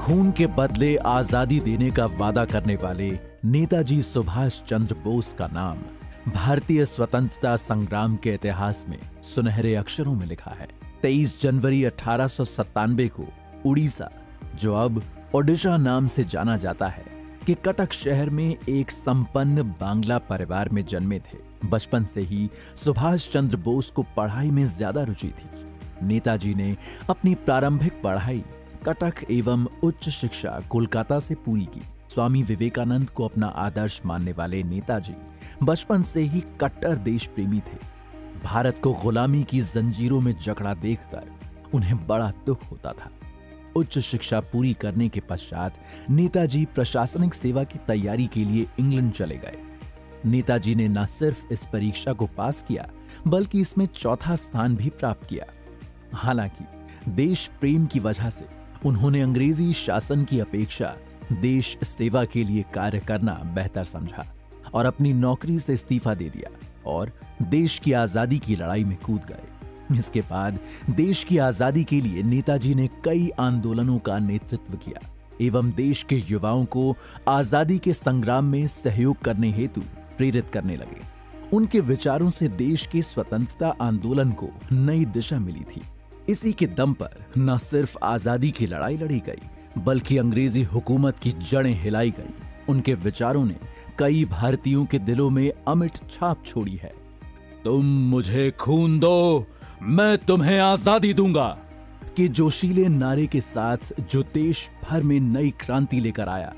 खून के बदले आजादी देने का वादा करने वाले नेताजी सुभाष चंद्र बोस का नाम भारतीय स्वतंत्रता संग्राम के इतिहास में सुनहरे अक्षरों में लिखा है। 23 जनवरी 1897 को उड़ीसा, जो अब ओडिशा नाम से जाना जाता है, के कटक शहर में एक संपन्न बांग्ला परिवार में जन्मे थे। बचपन से ही सुभाष चंद्र बोस को पढ़ाई में ज्यादा रुचि थी। नेताजी ने अपनी प्रारंभिक पढ़ाई कटक एवं उच्च शिक्षा कोलकाता से पूरी की। स्वामी विवेकानंद को अपना आदर्श मानने वाले नेताजी बचपन से ही कट्टर देश प्रेमी थे। भारत को गुलामी की जंजीरों में जकड़ा देखकर उन्हें बड़ा दुख होता था। उच्च शिक्षा पूरी करने के पश्चात नेताजी प्रशासनिक सेवा की तैयारी के लिए इंग्लैंड चले गए। नेताजी ने न सिर्फ इस परीक्षा को पास किया, बल्कि इसमें चौथा स्थान भी प्राप्त किया। हालांकि देश प्रेम की वजह से उन्होंने अंग्रेजी शासन की अपेक्षा देश सेवा के लिए कार्य करना बेहतर समझा और अपनी नौकरी से इस्तीफा दे दिया और देश की आजादी की लड़ाई में कूद गए। इसके बाद देश की आजादी के लिए नेताजी ने कई आंदोलनों का नेतृत्व किया एवं देश के युवाओं को आजादी के संग्राम में सहयोग करने हेतु प्रेरित करने लगे। उनके विचारों से देश के स्वतंत्रता आंदोलन को नई दिशा मिली थी। इसी के दम पर न सिर्फ आजादी की लड़ाई लड़ी गई, बल्कि अंग्रेजी हुकूमत की जड़ें हिलाई गई। उनके विचारों ने कई भारतीयों के दिलों में अमिट छाप छोड़ी है। तुम मुझे खून दो, मैं तुम्हें आजादी दूंगा के जोशीले नारे के साथ जो देश भर में नई क्रांति लेकर आया।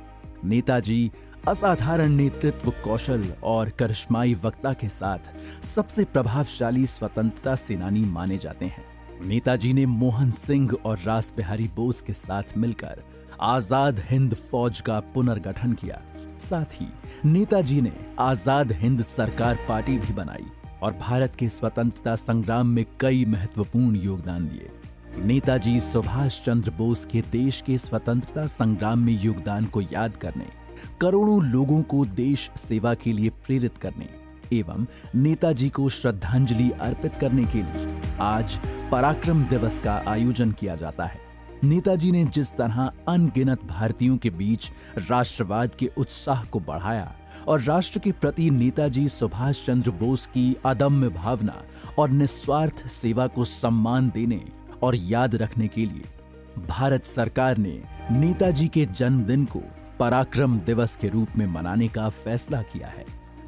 नेताजी असाधारण नेतृत्व कौशल और करिश्माई वक्ता के साथ सबसे प्रभावशाली स्वतंत्रता सेनानी माने जाते हैं। नेताजी ने मोहन सिंह और रास बिहारी बोस के साथ मिलकर आजाद हिंद फौज का पुनर्गठन किया। साथ ही नेताजी ने आजाद हिंद सरकार पार्टी भी बनाई और भारत के स्वतंत्रता संग्राम में कई महत्वपूर्ण योगदान दिए। नेताजी सुभाष चंद्र बोस के देश के स्वतंत्रता संग्राम में योगदान को याद करने, करोड़ों लोगों को देश सेवा के लिए प्रेरित करने एवं नेताजी को श्रद्धांजलि अर्पित करने के लिए आज पराक्रम दिवस का आयोजन किया जाता है। नेताजी ने जिस तरह अनगिनत भारतीयों के बीच राष्ट्रवाद के उत्साह को बढ़ाया और राष्ट्र के प्रति नेताजी सुभाष चंद्र बोस की अदम्य भावना और निस्वार्थ सेवा को सम्मान देने और याद रखने के लिए भारत सरकार ने नेताजी के जन्मदिन को पराक्रम दिवस के रूप में मनाने का फैसला किया है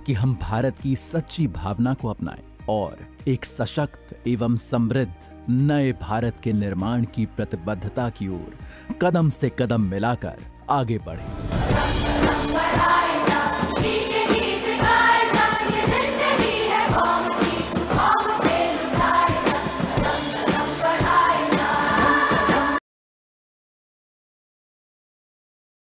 कि हम भारत की सच्ची भावना को अपनाएं और एक सशक्त एवं समृद्ध नए भारत के निर्माण की प्रतिबद्धता की ओर कदम से कदम मिलाकर आगे बढ़ें।